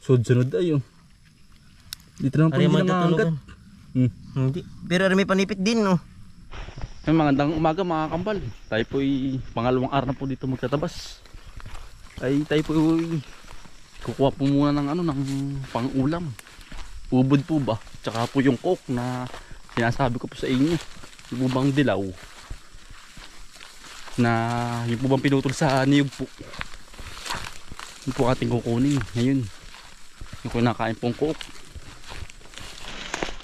Sunod ay oh. Dito naman po hindi nangangagat. Hindi. Pero may panipit din no. Ay, magandang umaga mga kambal. Tayo po'y pangalawang araw na po dito magtatabas. Ay tayo po'y kukuha po muna ng ng pang-ulam. Ubod po ba? Tsaka po yung coke na sinasabi ko po sa inyo. Yung po bang dilaw. Na yung po bang pinutol sa niyog po. Yung po ating kukunin ngayon. Yung kinakain pong coke.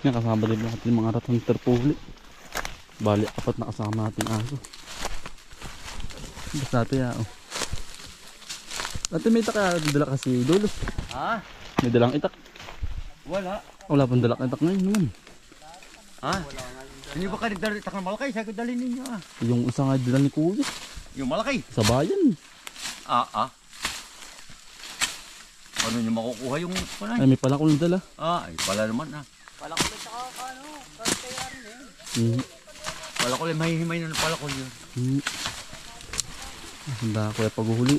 Yan, kasama din natin mga ratang terpuli. Bali, apat na kasama natin aso. Basta ito yan. Dati may itak kaya dala kasi dulo. Ha? May dalang itak. Wala. Wala pang dalang itak ngayon naman. Ha? Hindi ba kayo nagdala itak ng malaki? Sabi ko dali ninyo ah. Yung isa nga dala ni Kuya. Yung malaki? Sa bayan. Ano nyo makukuha yung panay? Ay, may palakol na dala. Ay pala naman ah. Palakol na saka ano, kaya rin eh. Palakol ay mahihimay na ng palakol yun. Handa ko yung paghuhuli.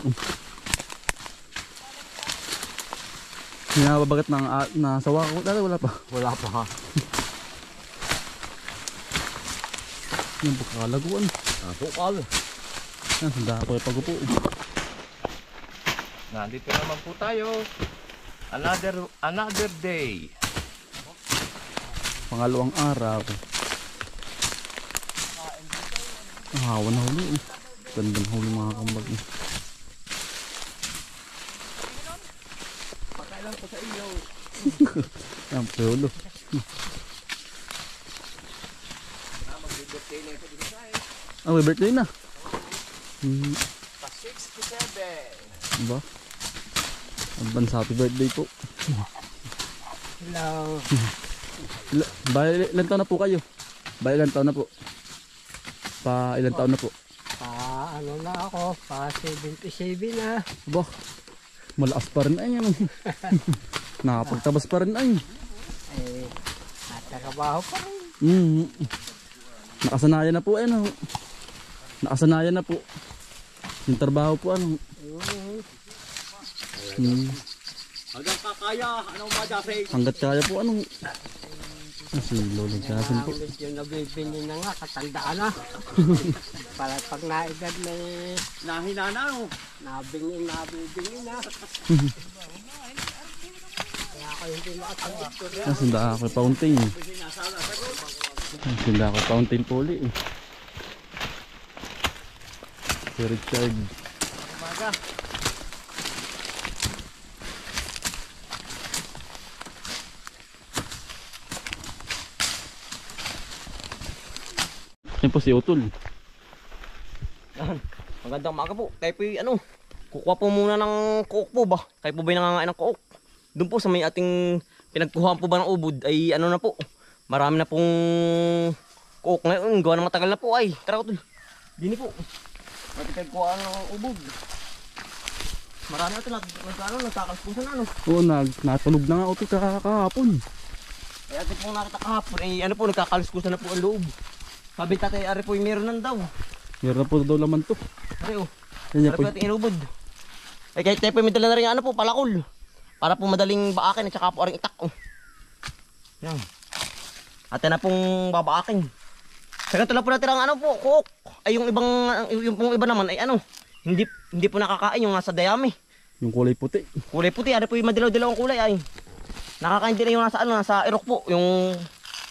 Hinababagat ng nasawa ko. Dala wala pa. Wala pa ha. Yung pagkakalaguan. Sukal. Handa ko yung paghupo. Nandito naman po tayo. Another day. Pangalawang araw. Hawa na huli. Gandang huli mga kambag. Pakailan po sa iyo. Yan, polo. Mag-birthday na ito dito sa akin. Ah, may birthday na. Pa 67. Diba? Advance happy birthday po. Hello. Ilan taon na po kayo? Ilan taon na po? Ilan taon na po? Ano na ako, 77 na. Aba, malakas pa rin ay. Nakapagtabas pa rin ay. Natatrabaho pa rin. Nakasanayan na po Nakasanayan na po. Yung trabaho po Hanggang kakaya, anong madasay? hanggat kaya po si Lolo Jason po. Ulit yung nabibili na nga, katandaan na. Para pag naedad na Nahinana no? nabibili na. Kaya ako hindi makatandit ko rin. Sinda ako yung fountain. Sinda ako yung fountain po ulit Si Richard. Umaga. Yan po si Utol. Magandang umaga po. Tayo po kukuha po muna ng coke po ba? Tayo po ba nangangain ng coke? Doon po sa may ating pinagkuhaan po ba ng ubod ay na po. Marami na pong coke ngayon. Gawa na matagal na po ay. Tara Utol. Dini po. Pati pinagkuhaan ng ubod. Marami na ito. Nagkakalpusan na Oo, natunog na nga Utol kahapon. Ay atin pong nakita kahapon ay nagkakaluskusan na po ang loob. Sabi tatay ari po meron nan daw. Meron na po daw laman to. Ari Yan Ari po. po ating inubod. Ay kahit tayo po may dala na rin po palakol. Para po madaling baakin at saka po aring itak. Yan. Atin na pong babaakin. Sa ganito lang po natin ang coke. Ay yung pong iba naman ay hindi po nakakain yung nasa dayami. Yung kulay puti. Kulay puti, ari po yung madilaw-dilaw ang kulay ay. Nakakain din yung nasa irok po, yung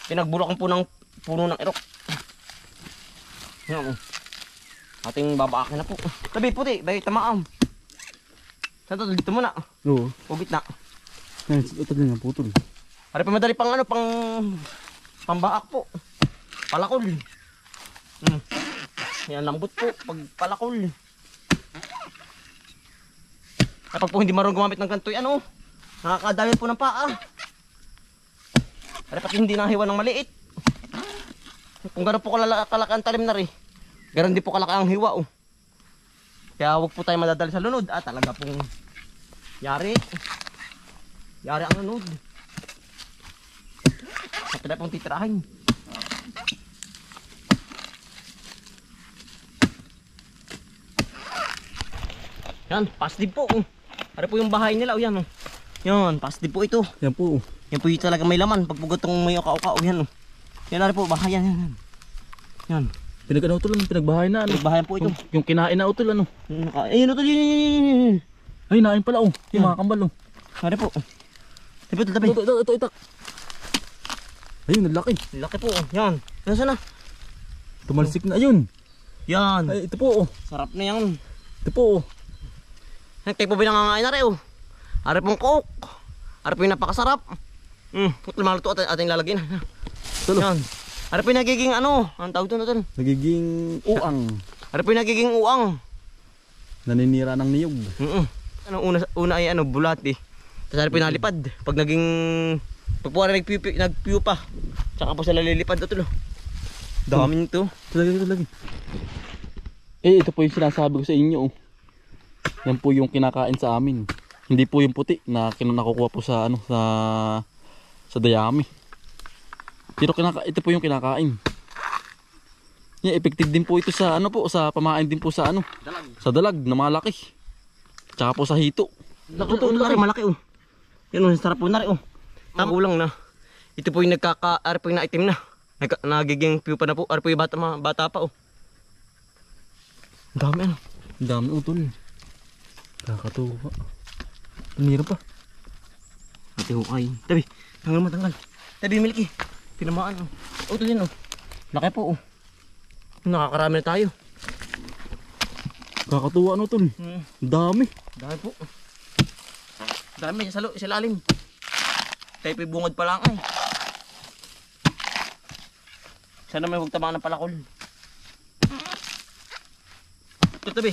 pinagbulakan po ng puno ng irok. Yan. Ating babaakin na po. Tabi puti, bay tamaam. Saan to? Dito muna. Oo. Ubit na. Yan, ito din ang putol. Ari pa madali pang pambaak po. Palakol. Yan lambot po pag palakol. Kapag po hindi marunong gumamit ng ganito, nakakadami po ng paa. Ari pati hindi nahiwa ng maliit. Kung gano'n po kalaki ang talim na rin, gano'n din po kalaki ang hiwa. Kaya huwag po tayo madadali sa lunod. Talaga pong yari. Yari ang lunod. At tayo pong titirahin. Yan, positive po. Ano po yung bahay nila, yan. Yan, positive po ito. Yan po. Yan po yung talaga may laman. Pag pugatong may uka-uka, yan. Oh. Yan na rin po, bahay yan. Yan. Pinag-ano utol, pinagbahay na ano. Bahayan po ito. Yung kinain na utol ano. Ayun ito, yun. Ay, nain pala oh. Yung Yan. mga kambal oh. Nari po. Tabi, tabi. Ito, itak. Ayun, nalaki. Laki po. Yan. Nasaan na? Tumalsik na, ayun. Yan. Ay, ito po oh. Sarap na yan. Ito po oh. Kayo po binangangain na rin oh. Ari pong cook. Ari po yung napakasarap. Putol maluto at ating lalagyan. Tulo. Yan. Ari po yung nagiging ano. Ang tawag doon. Nagiging uang. Ari po yung nagiging uang. Naninira ng niyog. Ano una ay ano bulati. Tapos ari po yung nalipad. Pag naging pag po ari nagpiu pa. Tsaka po sila lilipad ito. Dami nito. Ito lagi. Eh, ito po yung sinasabi ko sa inyo oh. Yan po yung kinakain sa amin. Hindi po yung puti na nakukuha po sa ano sa dayami. Pero ito po yung kinakain. Yeah, effective din po ito sa ano po, sa pamain din po sa ano. Dalag. Sa dalag na malaki. Tsaka po sa hito. Malaki oh. Yan oh, sarap po na rin oh. Tagulang na. Ito po yung ari po yung naitim na. Nagiging piu pa na po. Ari po yung bata pa oh. Ang dami ano. Ang dami utol. Kakatuwa. Tumira pa. Ate hukay. Tabi, tanggal. Tabi, Milky. Tinamaan oh. Ito din oh. Laki po oh. Nakakarami na tayo. Kakatuwa ano utol. Ang dami. Dami po. Dami sa lalim. Tayo po bungad pa lang ay. Sana may huwag tamaan ng palakol. Ito tabi.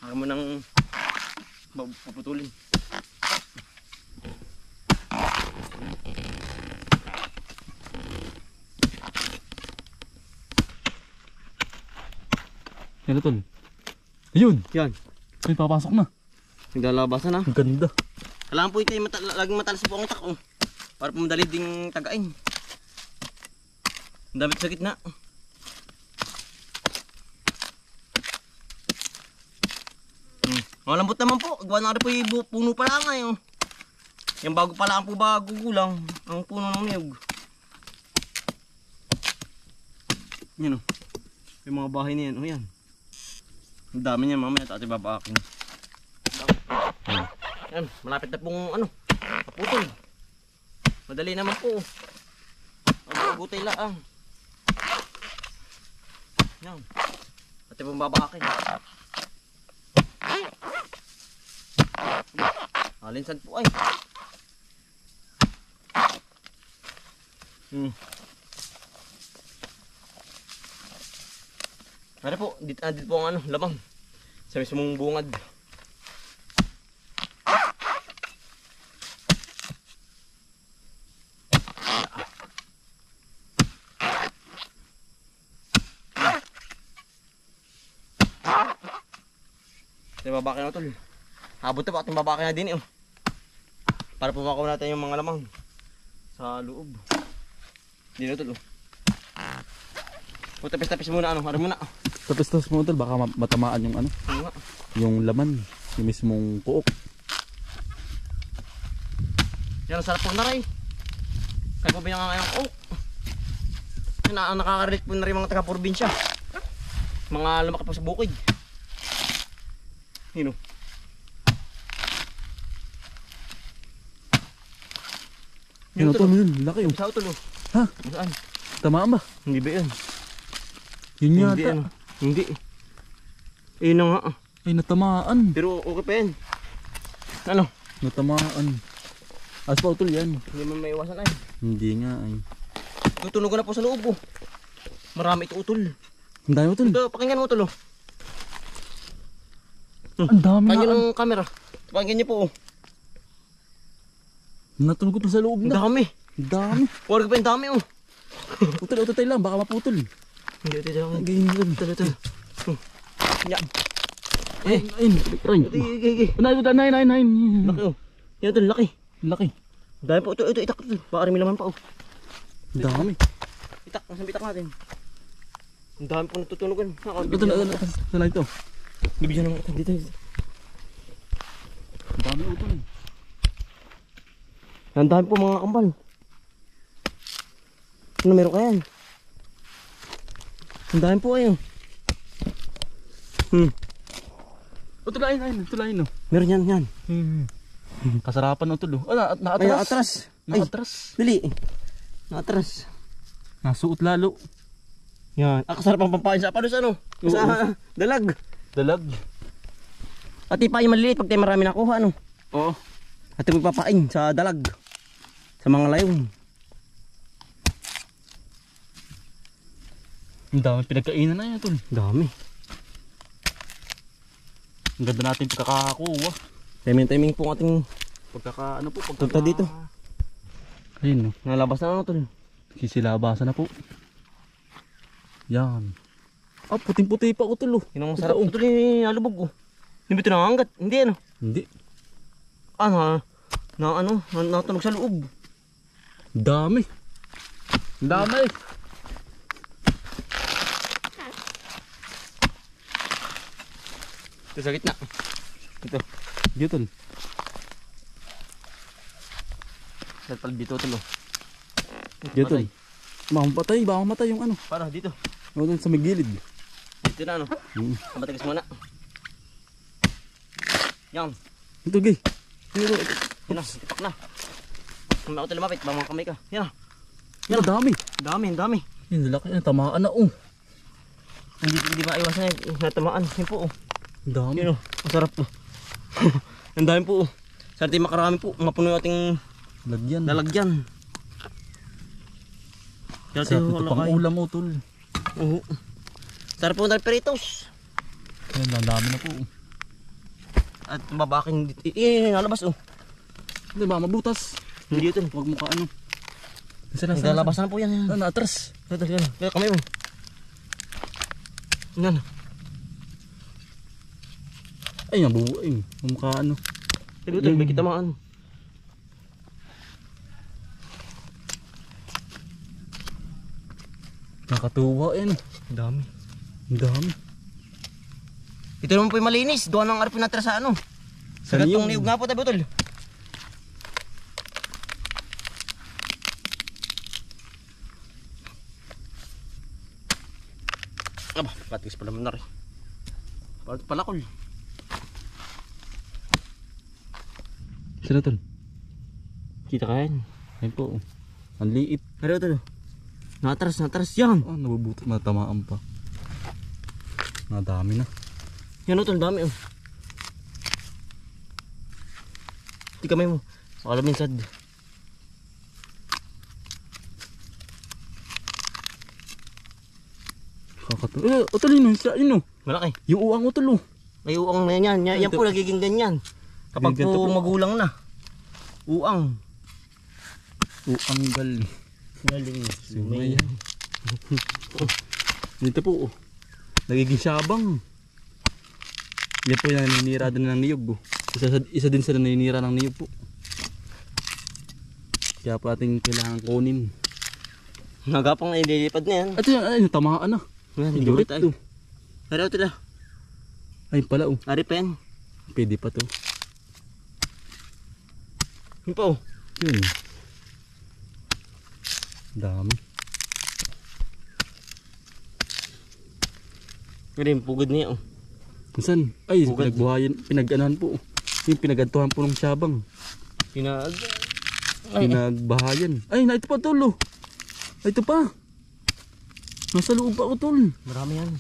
Ayaw mo nang paputulin. Yan utol. Ayun. Yan. Ay, papasok na. Naglalabasan na. Ang ganda. Kailangan po ito yung laging matalas po ang itak oh. Para po madali ding tagain. Ang dami sa gitna. Malambot naman po. Gawa na rin po yung puno pa lang ngayon. Yung bago pa lang po bago gulang. Ang puno ng niyog. Yan o. Yung mga bahay na yan. O yan. Ang dami niya mamaya. Ito ati babaakin. Yan. Malapit na pong ano. Kaputol. Madali naman po. Agutay lang. Yan. Ati pong babaakin. Alinsan po ay. Ano po, dito po ang ano, lamang. Sa mismong bungad. Ito babakin na tol. Habot na po ating babakin na din eh. Para pumakuha natin yung mga lamang sa loob. Dito tol. Tapis-tapis muna ano, muna. Tapos mo utol, baka matamaan yung ano. Yung laman, yung mismong puok. Yan ang sarap po na rin. Kaya po binangangayan ang kuok. Nakaka-relate po na rin mga taga-probinsya. Mga lumaki po sa bukid. Yun o. Yun utol, yun, laki oh. Sa utol o. Ha? Saan? Tamaan ba? Hindi ba yan? Yun Hindi yata. ano. Hindi. Ayun na nga. Ay, natamaan. Pero okay pa yan. Ano? Natamaan. As pa utol yan. Hindi man may iwasan ay. Hindi nga ay. Tutunog na po sa loob o. Marami ito utol. Ang dami utol. Ito, pakinggan mo utol o. Ang dami Pakinggan na. ng camera. Pakinggan niyo po o. Natulog utol sa loob Ang na. dami. Ang dami. Huwag pa yung dami o. Utol tayo lang, baka maputol. Hindi, ito. Ganyan utol. Ito. Yan. Ay, Igi. Nine. Laki o. Yan ito, laki. Laki. Dami po. Ito, itak. Baka rin may laman pa o. Ang dami. Itak, nasaan bitak natin? Ang dami po natutunugan. Ito. Saan ito? Bibigyan naman ito. Dito. Dami utol. Ang dami po mga kambal. Ano meron kaya? Ang dami po ayun. Tulayin no. Meron yan. Kasarapan utol. Oh, Ay, naatras. atras. Ay, Naatras. dali. Naatras. Nasuot lalo. Yan. Kasarap ang pampain sa palos ano? Sa dalag. Dalag. At ipa yung maliliit pag tayo marami nakuha ano? Oo. At ito papain sa dalag. Sa mga layon. Ang dami pinagkainan na yan utol. Dami. Ang ganda natin pagkakakuha. Timing po ang ating punta dito. Ayun no. Nalabas na ano tol. Sisilabasan na po. Yan. Ah, puting-puti pa utol oh. Yun ang masarap. Ito rin nalubog oh. Hindi ba ito nangangat? Hindi ano? Hindi. Natunog sa loob. Dami. Dami. Ito sa gitna. Ito. Dito tol. Pala dito tol oh. Dito tol. Baka matay yung ano. Para dito. O dun sa may gilid. Dito na ano. Matigas muna. Yan. Ito gay. Yan na. Ipak na. Kung ako lumapit, baka mga kamay ka. Yan. Yan dami. Dami. Yan laki na tamaan na oh. Hindi maiwasan na natamaan. Yan po oh. Dami. Yan oh. Masarap po. Ang dami po oh. Sana tayo makarami po. Mapuno yung ating Lagyan. lalagyan. Sarap ito pang ulam mo tol. Oo. Sarap po ng peritos. Yan dami na po. At babaking nalabas oh. Hindi ba mabutas? Hindi ito. Huwag mo ka ano. Nalabas na po yan. Atras. Kaya kamay mo. Yan. Ay nabubuhay. Mukha ano. Ito may kitamaan. Nakatuwa yan. Dami. Dami. Ito naman po yung malinis. Doon ang arpin natira sa ano. Sa gatong niyog nga po tayo tol. Aba, patis pa naman na rin. Palakol. Sila tol. Kita ka yan. Ayun po. Ang liit. Ano tol? Natras yan. Oh, nabubutot. Matamaan pa. Nadami na. Yan o tol, dami oh. Di kamay mo. Baka minsad. Kakatuwa. Utol yun. Yun. Malaki. Yung uang utol oh. May uang na yan. Yan po nagiging ganyan. Kapag Ganito po po. magulang na. Uang. Uang galing. Galing. Sumay yan. Dito po oh. Nagiging sabang. Yan po yung naninira din ng niyog oh. Isa din sila naninira ng niyog po. Kaya po ating kailangan kunin. Nagapang na ililipad na yan. At yun, tamaan na. Yan, Hindi hindi ulit tayo. to. Pero ito na. Ay pala oh. Ari pa yan. Pwede pa to. Yun pa oh. Yun. Dami. Pero yung pugad niya oh. Minsan, ay Bugad. pinag-anahan po. Yung pinagantuhan po ng sabang. Pinagbahayan. Ay, na ito pa tol oh. Ay, ito pa. Nasa loob pa tol. Marami yan.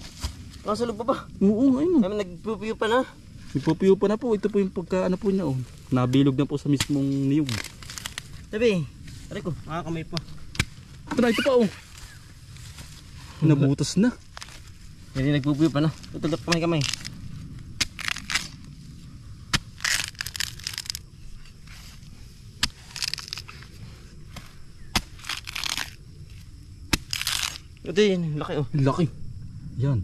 Nasa loob pa ba? Oo, ayun. Kami nagpupiyo pa na. Nagpupiyo pa na po. Ito po yung pagka ano po niya oh. Nabilog na po sa mismong niyog. Sabi, aray ko, makakamay pa. Ito pa oh. Nabutas na. Yan yung nagpupiyo pa na. Tutulap kamay. Ito yun, laki oh. Laki. Yan.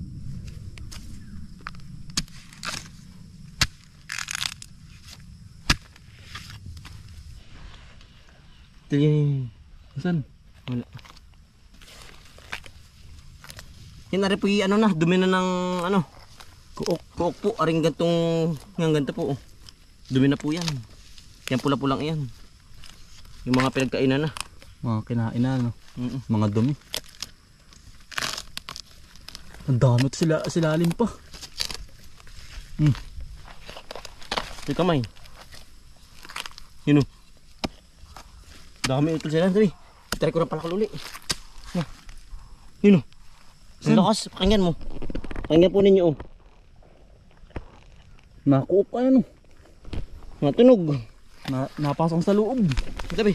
Ito yun. Saan? Wala. Yan na rin po yung ano na, dumi na ng ano. Kuok po, aring gantong, ng ganito po oh. Dumi na po yan. Yan pula-pulang yan. Yung mga pinagkainan na. Mga kinain na, no? Mm-mm. Mga dumi. Ang dami ito silalim pa. Yung kamay. Yun o. Dami ito sila. Sabi. Try ko na pala kaluli. Yun o. Ang lakas. Pakinggan mo. Pakinggan po ninyo o. Nakuop ka yan, no? Natunog. Napasang sa loob. Sabi.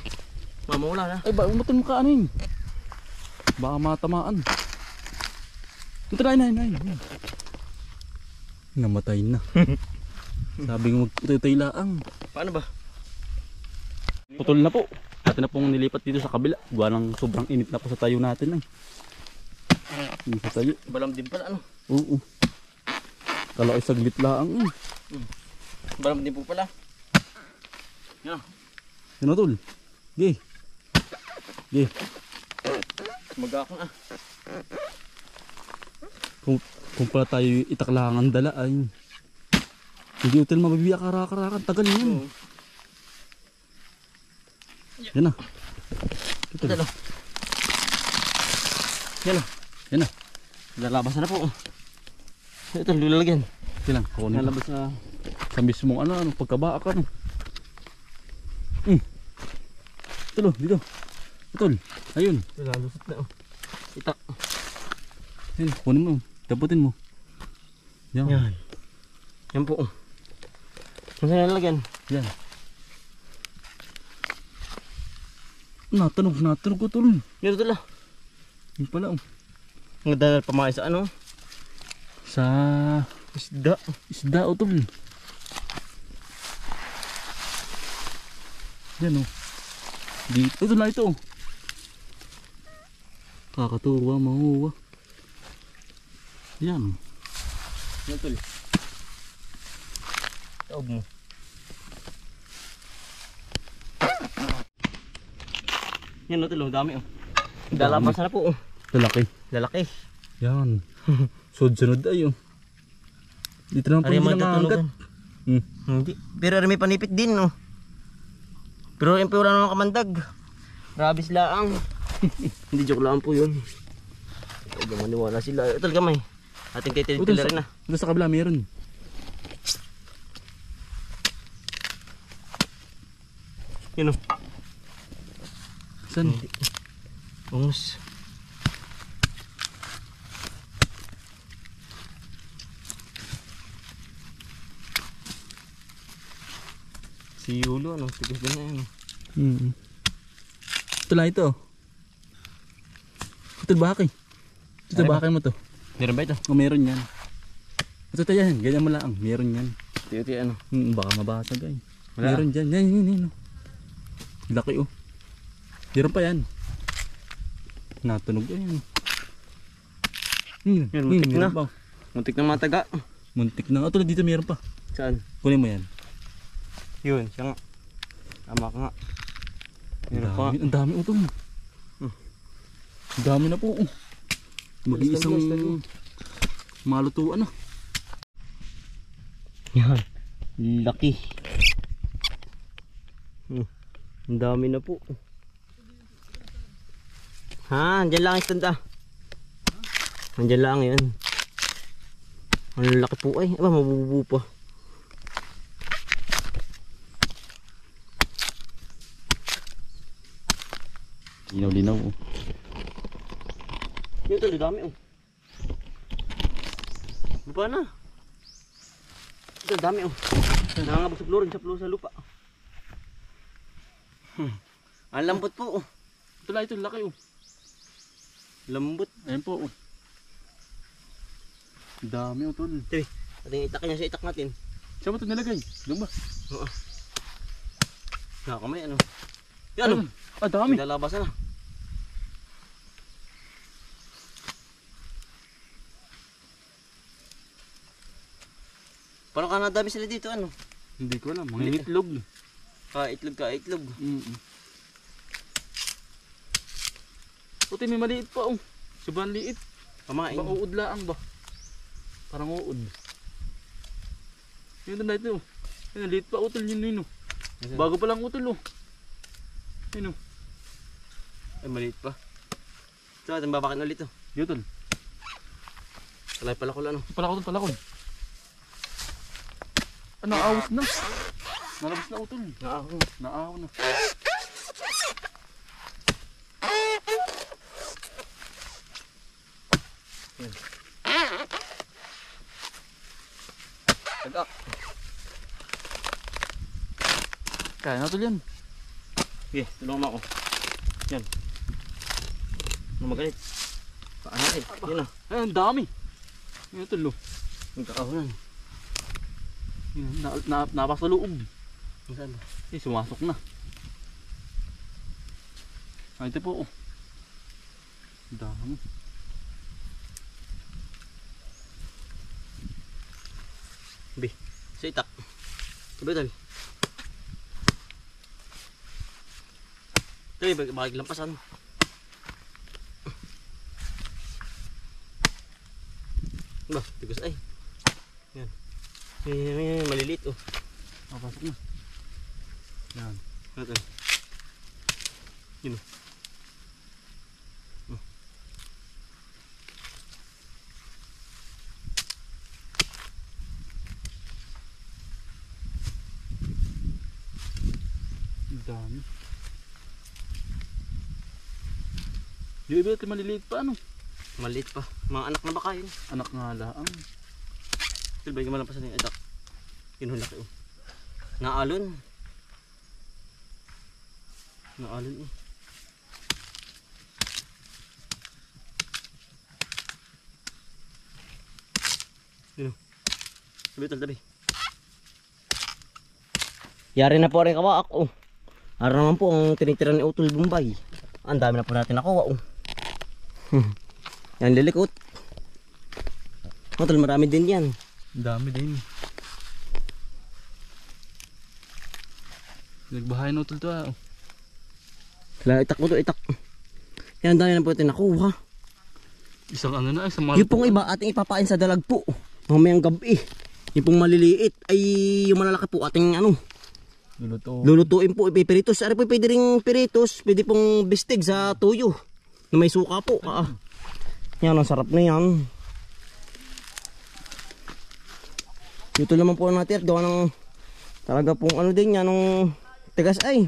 Mamawala na. Ay, ba, umutin mo ka ano yun? Baka matamaan. Ito na, yun. Namatay na. Sabi nga magtutay laang. Paano ba? Putol na po. Natin na pong nilipat dito sa kabila. Gawa ng sobrang init na po sa tayo natin. Yung sa tayo. Balam din pala ano. Oo. Kala ay saglit laang. Balam din po pala. Yan. Yan o tol. Gay. Mag-ako na. Kung pala tayo itaklangan dala ay hindi util mabibiyak karakarakan. Tagal yun. Oo. Yan na. Ito na. Yan na. Yan na. Lalabas na po. Ito, lulalagyan. Ito lang. Kunin ko. Lalabas na. Sa mismong ano, pagkabaak ano. Ito lo, dito. Ito. Ayun. Lalusot na. Itak. Ayun, kunin mo. Daputin mo. Yan. Yan. Yan po. Saan lalagyan? Yan. Natunog ko tol. Yan ito lang. Yung pala oh. Ang dahil pamahay sa ano? Sa isda o tol. Yan oh. Dito. Ito na ito oh. Kakatuwa, mahuwa. Yan. Yan tol. Taob mo. Yan o tol, dami o. Lalabas na po o. Lalaki. Lalaki. Yan. Sunod ay oh. Dito naman po Ari hindi man nangangagat. tatunugan. Hindi. Pero ari may panipit din no. Pero yung wala naman kamandag. Rabis laang. Hindi joke lang po yun. Huwag maniwala sila. Ito gamay. Ating titil-tila rin na. Ito sa kabila meron. Yun o. Saan? Ungus. Si Yulo ano. Tigas din na yan. Ito lang ito. Ito bakay. Ito Ano ba? bakay mo to. Meron ba ito? O meron yan. Ito tayo yan. Ganyan mo lang. Meron yan. Tiyoti ano. Baka mabasag ay. Wala. Meron dyan. Yan. Oh. Laki oh. Meron pa yan. Natunog yan. Yan, muntik meron na. pa. Muntik na mataga. Muntik na. Ito dito meron pa. Saan? Kunin mo yan. Yun, siya nga. Tama ka nga. Meron pa. Ang dami ito. Ang dami na po. Mag-iisang malutuan na. Yan. Laki. Ang dami na po. Ha, andyan lang istanda. Andyan lang yun. Ang laki po ay. Aba, mabubuo pa. Linaw-linaw oh. Yun ito, dami oh. Lupa na. Ito, dami oh. Nangangabog sa lupa. Ang lambot po oh. Ito lang ito. Laki oh. Lambot. Ayan po oh. Dami oh tol. Ito ating itak niya sa itak natin. Saan mo ito nilagay? Doon ba? Oo. Nakakamay ano. Yan oh. Ah, dami. Lalabasan na. Paano ka nadami sila dito ano? Hindi ko alam. Mga itlog. Ka-itlog. Puti may maliit pa oh. Sobrang liit. Pamain. Ba uod laang ba? Parang uod. Yun na ito. Ayun, liit pa utol yun yun. Bago pa lang utol oh. Ayun oh. Ay, maliit pa. So, ating babakin ulit, oh. Yun utol. Talay pala ko lang, ano. Palakol, palakol. Ah, naawit na. Nalabas na utol. Naahaw na. Tagak. Kaya na utol yan. Okay, tulungan mo ako. Yan. Ano magalit? Paano eh? Yan na. Ay, ang dami. Yun utol oh. Magkakahunan. Yun, napasa loob. Saan ba? Eh, sumasok na. Ay, ito po oh. Ang dami. Bi, sa itak. Sabi tabi. Tabi, bakit lampasan? Ba, tigas ay. Yan. Yan, maliliit oh. Napasok na. Yan. Ano ito? Yun oh. Ang dami. Yung iba ito maliliit pa ano? Maliit pa. Mga anak na baka yun. Anak nga laang. Silbay ka malampasan yung itak. Yun hulaki oh. Naalon. Naalon eh. Yun oh. Sabi tabi. Yari na po rin kawaak oh. Araw naman po ang tinitira ni Utol Bombay. Ang dami na po natin nakuha oh. Yan lilikot. Utol marami din yan. Ang dami din. Nagbahay na utol to ah. Kailangan itak mo to, itak. Yan, dami na po natin nakuha. Isang ano na, isang malaki. Yung pong iba ating ipapain sa dalag po. Mamayang gabi. Yung pong maliliit ay yung malalaki po ating ano. Luluto. Lulutuin po, ipipiritos. Ari po pwede ring piritos. Pwede pong bistig sa tuyo. Na may suka po. Yan, ang sarap na yan. Dito naman po natin. Gawa ng talaga pong ano din yan. Nung tigas ay.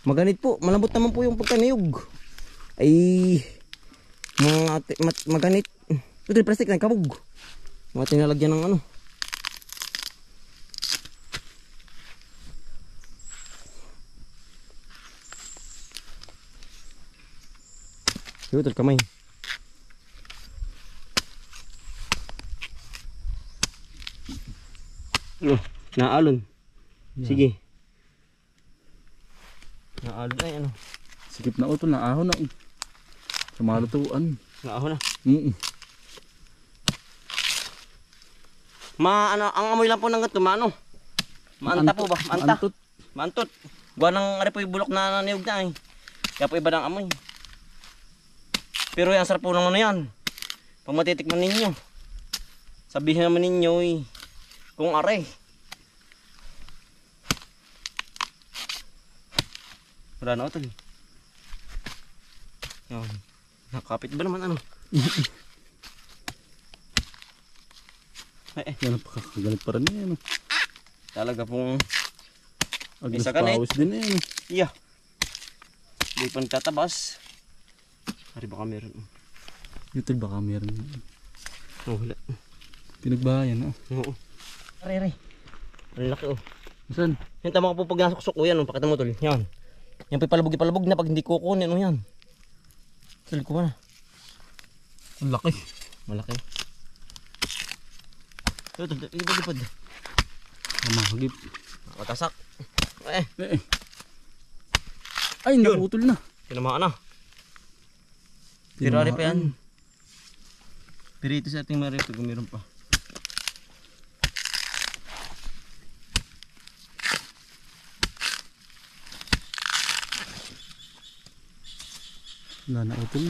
Maganit po. Malambot naman po yung pagkaniyog. Ay maganit. Ito yung plastic na kabog. Mga tinalagyan ng ano. Ito kamay. Oh, naalon. Sige. Naalon ay ano. Sikip na utol, naahaw na. Sa malutuan. Naaho na. Ano, ang amoy lang po ng gato, maano? Maanta po ba? Maanta. Maantot. Maantot. Gawa ng ari po yung bulok na naniyog na eh. Kaya po iba ng amoy. Pero yan, sarap po ng ano yan. Pag matitikman ninyo. Sabihin naman ninyo eh. Kung are. Wala na utol. Yan. Nakapit ba naman ano? Yan ang pakakagalit pa rin yan. Talaga pong Agnes isa ka na pawis din yan. iya. Hindi pa nagtatabas. Ari baka meron. Utol baka meron. Oh, wala. Pinagbahayan oh. Oo. Ari. Ang laki oh. Saan? Yan tama ka po pag nasuksok ko yan. Oh. Pakita mo tol. Yan. Yan pa palabog na pag hindi kukunin. Ano yan? Tol ko na. Ang laki. Malaki. Ito, ipad. Mahagip. Matasak. Ay, naputol na. Tinamaan na. Tirari pa yan. Pirito sa ating marito kung meron pa. Wala na utol.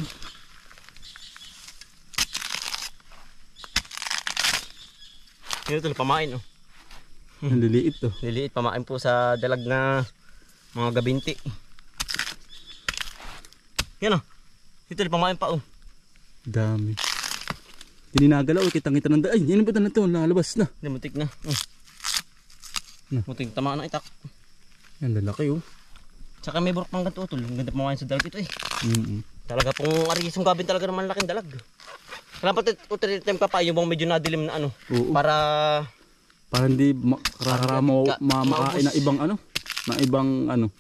Ito pamain oh. Ang liliit to. Liliit, pamain po sa dalag na mga gabinti. Yan o. Ito, pamain pa o. Dami. Tininagalaw, kitang-kita ng ay, yan ba na ito? Lalabas na. Mutik na. Mutik, tamaan ng itak. Yan, lalaki oh. Tsaka may burok pang ganito, tol. Ang ganda pamain sa dalag ito eh. Talaga pong arisong gabin talaga ng malaking dalag. Kailangan pa utilitim ka pa yung bang medyo nadilim na ano. Oo. Para hindi makain maubos. ng ibang ano. Ng ibang ano.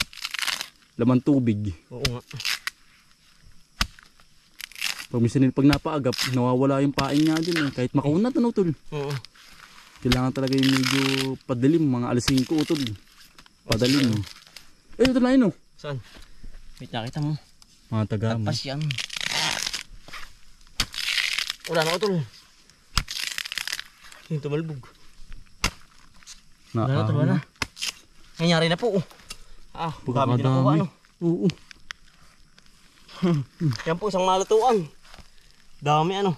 Laman tubig. oo nga. Pag napaagap, nawawala yung pain niya din eh. Kahit makaunat ano tol. Oo. Kailangan talaga yung medyo padilim, mga alas 5 tol. Padalim. Eh, ito na yun oh. Saan? Wait, nakita mo. Mga tagamo. Tagpas yan. Wala na utol. Yung tumalbog. Wala na utol, wala na. Nangyari na po. Kami din nakuha ano. Oo. Yan po, isang malutuan. Dami ano.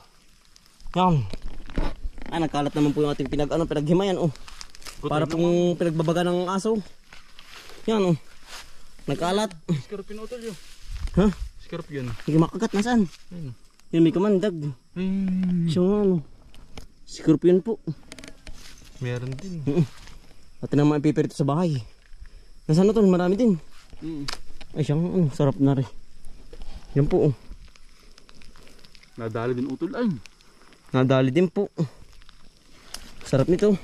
Yan. Nagkalat naman po yung ating pinaghimayan oh. Para pong pinagbabaga ng aso. Yan oh. Nagkalat. Scorpion utol yun. Ha? Scorpion. Hindi makagat, nasaan? Ayun. Yan, may kamandag. Siya nga ano. Scorpion po. Meron din. At naman ipipirito sa bahay. Nasaan na to? Marami din. Ay siyang ano, sarap na rin. Yan po oh. Nadali din utol ay. Nadali din po. Sarap nito.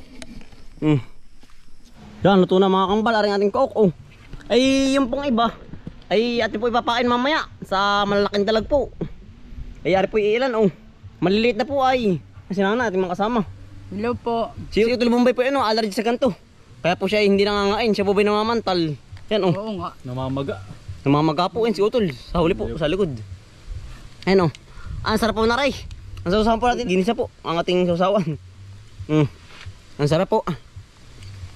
Yan, luto na mga kambal. Aring ating cook oh. Ay yung pong iba ay atin po ipapain mamaya sa malalaking dalag po. Ay ari po iilan oh. Maliliit na po ay. Kasi na ating mga kasama. Hello po. Si Utol Bombay po ano, allergy sa ganito. Kaya po siya hindi nangangain, siya po ba namamantal. Yan oh. Oo nga. Namamaga. Namamaga po si Utol sa huli po, sa likod. Ayan oh. Ang sarap po na rin. Ang sausawan po natin, ginisa po ang ating sausawan. Ang sarap po.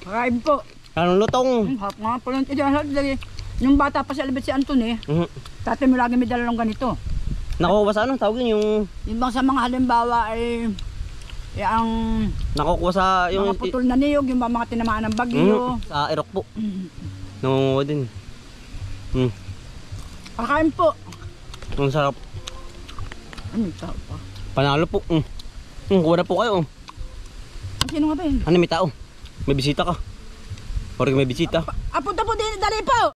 Kakain po. Anong lutong? Hap nga po lang. Yung bata pa sa Albert si Anton eh. Tatay mo lagi may dala ng ganito. Nakuha ba sa ano? Tawagin yung... Yung bang sa mga halimbawa ay ang Nakukuha sa yung... mga putol na niyog, yung mga tinamaan ng bagyo. Sa Irok po. Nangunguha din. Kakain po. Ang sarap. Ano yung tao pa? Panalo po. Kuha na po kayo. Sino nga ba yun? Ano may tao? May bisita ka. Or may bisita. Punta po din, dali po!